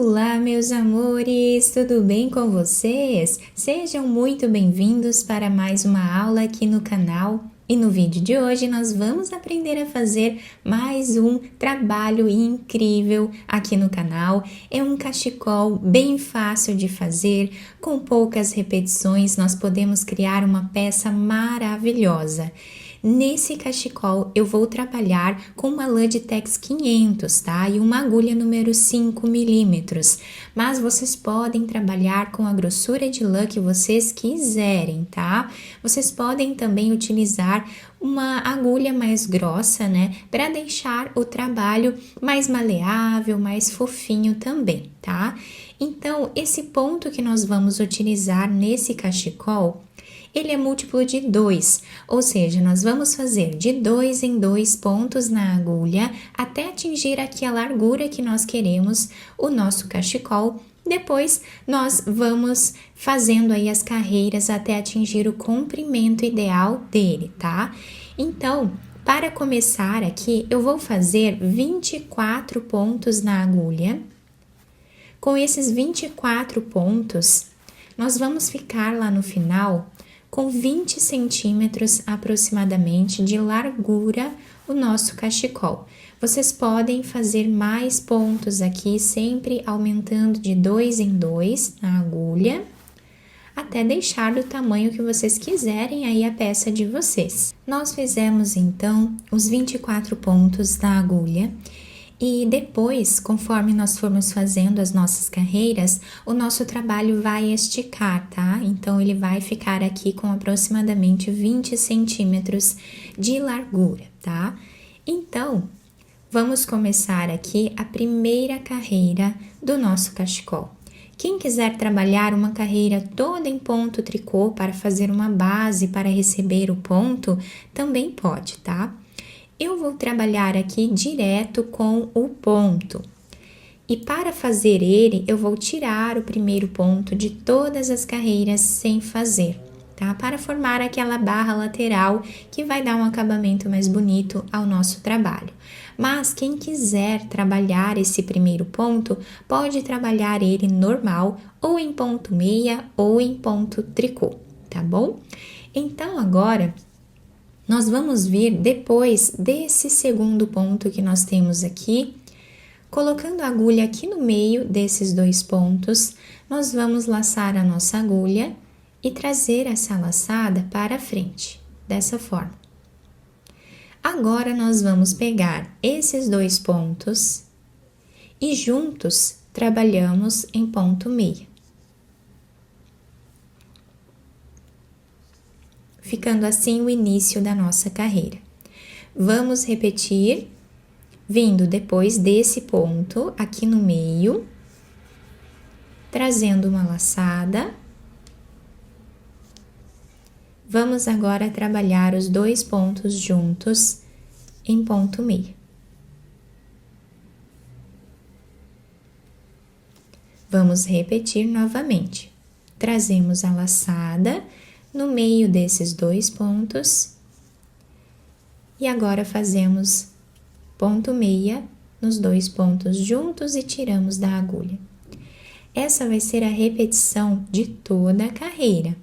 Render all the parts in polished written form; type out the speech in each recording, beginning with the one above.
Olá, meus amores, tudo bem com vocês? Sejam muito bem-vindos para mais uma aula aqui no canal. E no vídeo de hoje nós vamos aprender a fazer mais um trabalho incrível aqui no canal. É um cachecol bem fácil de fazer, com poucas repetições nós podemos criar uma peça maravilhosa. Nesse cachecol eu vou trabalhar com uma lã de Tex 500, tá? E uma agulha número 5 milímetros. Mas vocês podem trabalhar com a grossura de lã que vocês quiserem, tá? Vocês podem também utilizar uma agulha mais grossa, né? Para deixar o trabalho mais maleável, mais fofinho também, tá? Então, esse ponto que nós vamos utilizar nesse cachecol, ele é múltiplo de 2, ou seja, nós vamos fazer de 2 em 2 pontos na agulha até atingir aqui a largura que nós queremos o nosso cachecol. Depois, nós vamos fazendo aí as carreiras até atingir o comprimento ideal dele, tá? Então, para começar aqui, eu vou fazer 24 pontos na agulha. Com esses 24 pontos, nós vamos ficar lá no final com 20 centímetros aproximadamente de largura o nosso cachecol. Vocês podem fazer mais pontos aqui, sempre aumentando de 2 em 2 na agulha, até deixar do tamanho que vocês quiserem aí a peça de vocês. Nós fizemos então os 24 pontos na agulha. E depois, conforme nós formos fazendo as nossas carreiras, o nosso trabalho vai esticar, tá? Então, ele vai ficar aqui com aproximadamente 20 centímetros de largura, tá? Então, vamos começar aqui a primeira carreira do nosso cachecol. Quem quiser trabalhar uma carreira toda em ponto tricô para fazer uma base para receber o ponto, também pode, tá? Eu vou trabalhar aqui direto com o ponto. E para fazer ele, eu vou tirar o primeiro ponto de todas as carreiras sem fazer, tá? Para formar aquela barra lateral que vai dar um acabamento mais bonito ao nosso trabalho. Mas quem quiser trabalhar esse primeiro ponto, pode trabalhar ele normal, ou em ponto meia, ou em ponto tricô, tá bom? Então, agora nós vamos vir depois desse segundo ponto que nós temos aqui, colocando a agulha aqui no meio desses dois pontos, nós vamos laçar a nossa agulha e trazer essa laçada para frente, dessa forma. Agora, nós vamos pegar esses dois pontos e juntos trabalhamos em ponto meia. Ficando assim o início da nossa carreira. Vamos repetir, vindo depois desse ponto aqui no meio, trazendo uma laçada. Vamos agora trabalhar os dois pontos juntos em ponto meio. Vamos repetir novamente. Trazemos a laçada no meio desses dois pontos, e agora fazemos ponto meia nos dois pontos juntos e tiramos da agulha. Essa vai ser a repetição de toda a carreira.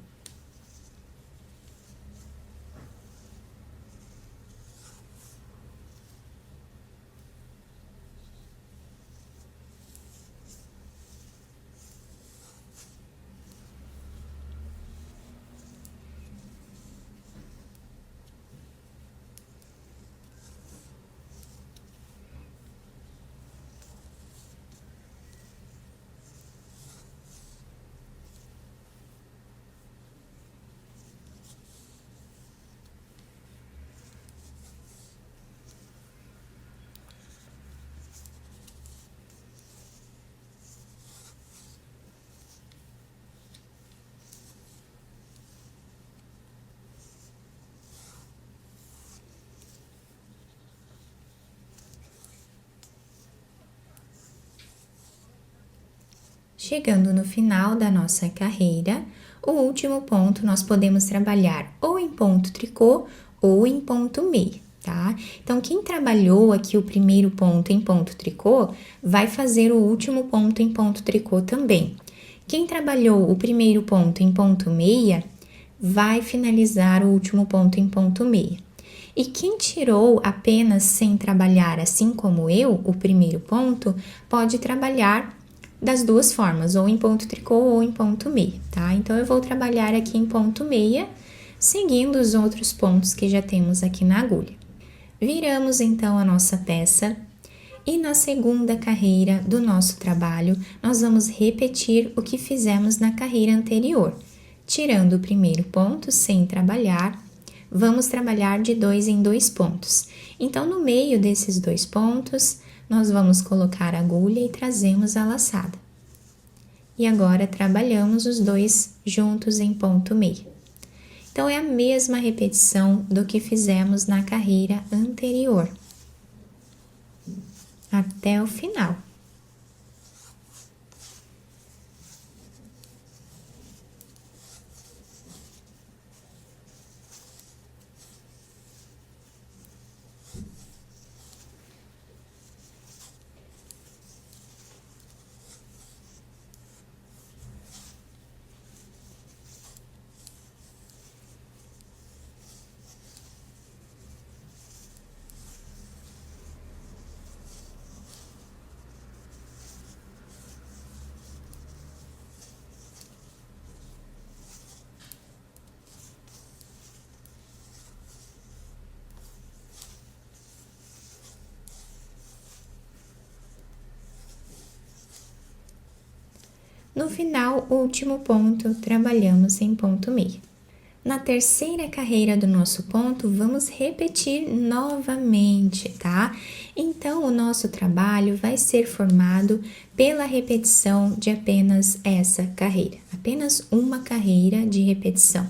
Chegando no final da nossa carreira, o último ponto nós podemos trabalhar ou em ponto tricô ou em ponto meia, tá? Então, quem trabalhou aqui o primeiro ponto em ponto tricô, vai fazer o último ponto em ponto tricô também. Quem trabalhou o primeiro ponto em ponto meia, vai finalizar o último ponto em ponto meia. E quem tirou apenas sem trabalhar, assim como eu, o primeiro ponto, pode trabalhar das duas formas, ou em ponto tricô ou em ponto meia, tá? Então, eu vou trabalhar aqui em ponto meia, seguindo os outros pontos que já temos aqui na agulha. Viramos então a nossa peça e na segunda carreira do nosso trabalho, nós vamos repetir o que fizemos na carreira anterior. Tirando o primeiro ponto sem trabalhar, vamos trabalhar de 2 em 2 pontos. Então, no meio desses 2 pontos, nós vamos colocar a agulha e trazemos a laçada. E agora, trabalhamos os dois juntos em ponto meio. Então, é a mesma repetição do que fizemos na carreira anterior, até o final. No final, último ponto, trabalhamos em ponto meio. Na terceira carreira do nosso ponto, vamos repetir novamente, tá? Então, o nosso trabalho vai ser formado pela repetição de apenas essa carreira, apenas uma carreira de repetição.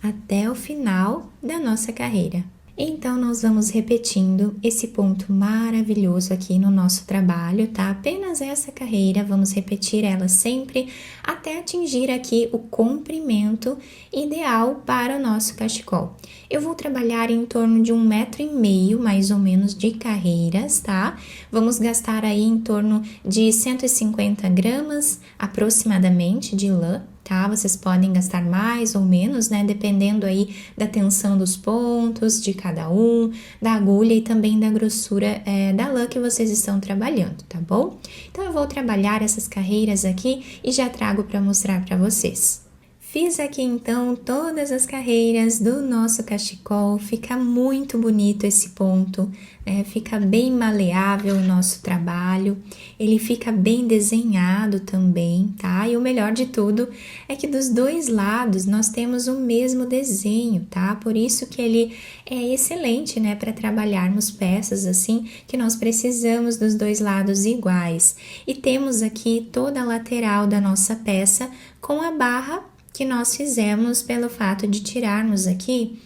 Até o final da nossa carreira. Então, nós vamos repetindo esse ponto maravilhoso aqui no nosso trabalho, tá? Apenas essa carreira, vamos repetir ela sempre até atingir aqui o comprimento ideal para o nosso cachecol. Eu vou trabalhar em torno de 1,5 m, mais ou menos, de carreiras, tá? Vamos gastar aí em torno de 150 gramas, aproximadamente, de lã. Tá? Vocês podem gastar mais ou menos, né? Dependendo aí da tensão dos pontos de cada um, da agulha e também da grossura da lã que vocês estão trabalhando, tá bom? Então, eu vou trabalhar essas carreiras aqui e já trago para mostrar para vocês. Fiz aqui então todas as carreiras do nosso cachecol, fica muito bonito esse ponto, né? Fica bem maleável o nosso trabalho, ele fica bem desenhado também, tá? E o melhor de tudo é que dos dois lados nós temos o mesmo desenho, tá? Por isso que ele é excelente, né? Para trabalharmos peças assim, que nós precisamos dos dois lados iguais. E temos aqui toda a lateral da nossa peça com a barra que nós fizemos pelo fato de tirarmos aqui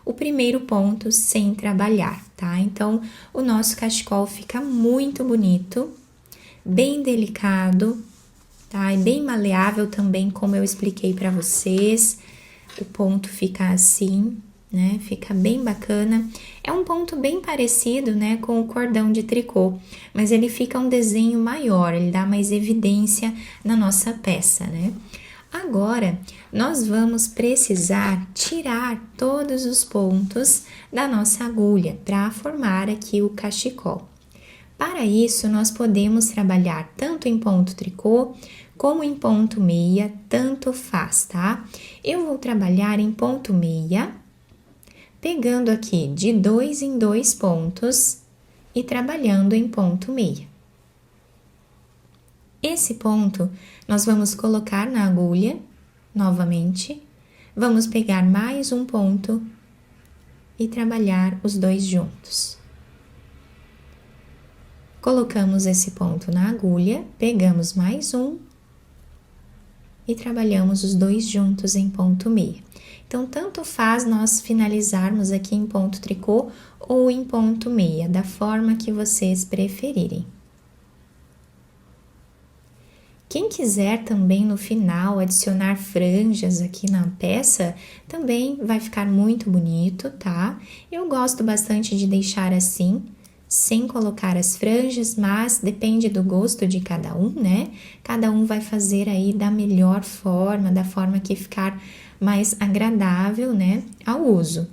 o primeiro ponto sem trabalhar, tá? Então, o nosso cachecol fica muito bonito, bem delicado, tá? E bem maleável também, como eu expliquei para vocês. O ponto fica assim, né? Fica bem bacana. É um ponto bem parecido, né, com o cordão de tricô, mas ele fica um desenho maior, ele dá mais evidência na nossa peça, né? Agora, nós vamos precisar tirar todos os pontos da nossa agulha para formar aqui o cachecol. Para isso, nós podemos trabalhar tanto em ponto tricô como em ponto meia, tanto faz, tá? Eu vou trabalhar em ponto meia, pegando aqui de 2 em 2 pontos e trabalhando em ponto meia. Esse ponto, nós vamos colocar na agulha, novamente, vamos pegar mais um ponto e trabalhar os dois juntos. Colocamos esse ponto na agulha, pegamos mais um e trabalhamos os dois juntos em ponto meia. Então, tanto faz nós finalizarmos aqui em ponto tricô ou em ponto meia, da forma que vocês preferirem. Quem quiser também no final adicionar franjas aqui na peça, também vai ficar muito bonito, tá? Eu gosto bastante de deixar assim, sem colocar as franjas, mas depende do gosto de cada um, né? Cada um vai fazer aí da melhor forma, da forma que ficar mais agradável, né, ao uso.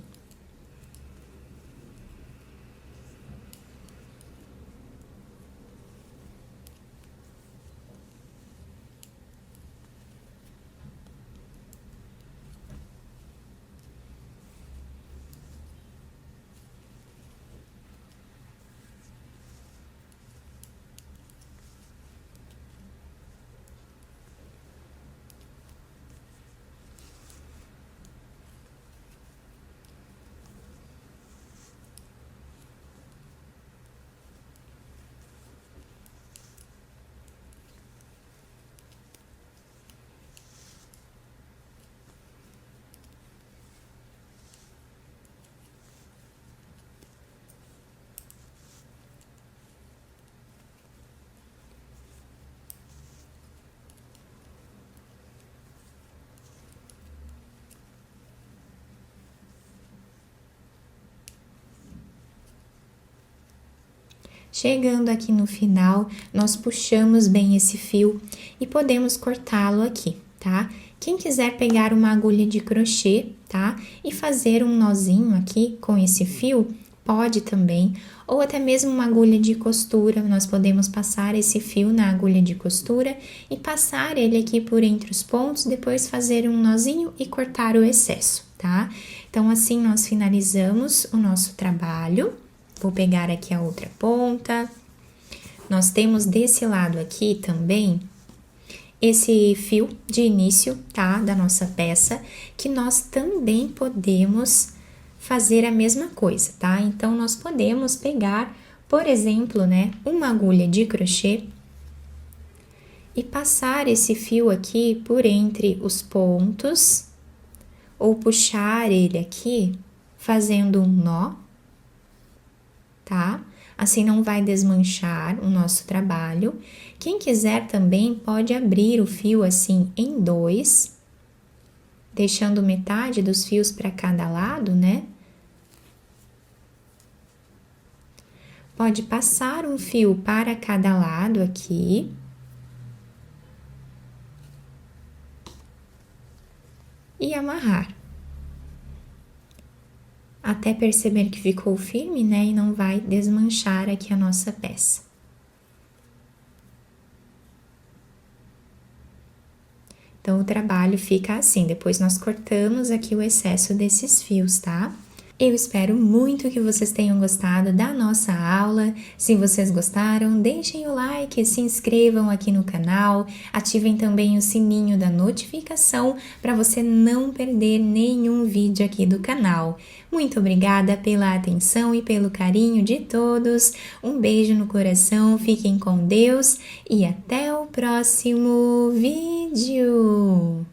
Chegando aqui no final, nós puxamos bem esse fio e podemos cortá-lo aqui, tá? Quem quiser pegar uma agulha de crochê, tá? E fazer um nozinho aqui com esse fio, pode também. Ou até mesmo uma agulha de costura, nós podemos passar esse fio na agulha de costura e passar ele aqui por entre os pontos, depois fazer um nozinho e cortar o excesso, tá? Então, assim nós finalizamos o nosso trabalho. Vou pegar aqui a outra ponta. Nós temos desse lado aqui também esse fio de início, tá? Da nossa peça, que nós também podemos fazer a mesma coisa, tá? Então, nós podemos pegar, por exemplo, né, uma agulha de crochê e passar esse fio aqui por entre os pontos, ou puxar ele aqui fazendo um nó, tá? Assim não vai desmanchar o nosso trabalho. Quem quiser também pode abrir o fio assim em dois, deixando metade dos fios para cada lado, né? Pode passar um fio para cada lado aqui. E amarrar. Até perceber que ficou firme, né? E não vai desmanchar aqui a nossa peça. Então, o trabalho fica assim, depois nós cortamos aqui o excesso desses fios, tá? Eu espero muito que vocês tenham gostado da nossa aula. Se vocês gostaram, deixem o like, se inscrevam aqui no canal, ativem também o sininho da notificação para você não perder nenhum vídeo aqui do canal. Muito obrigada pela atenção e pelo carinho de todos. Um beijo no coração, fiquem com Deus e até o próximo vídeo!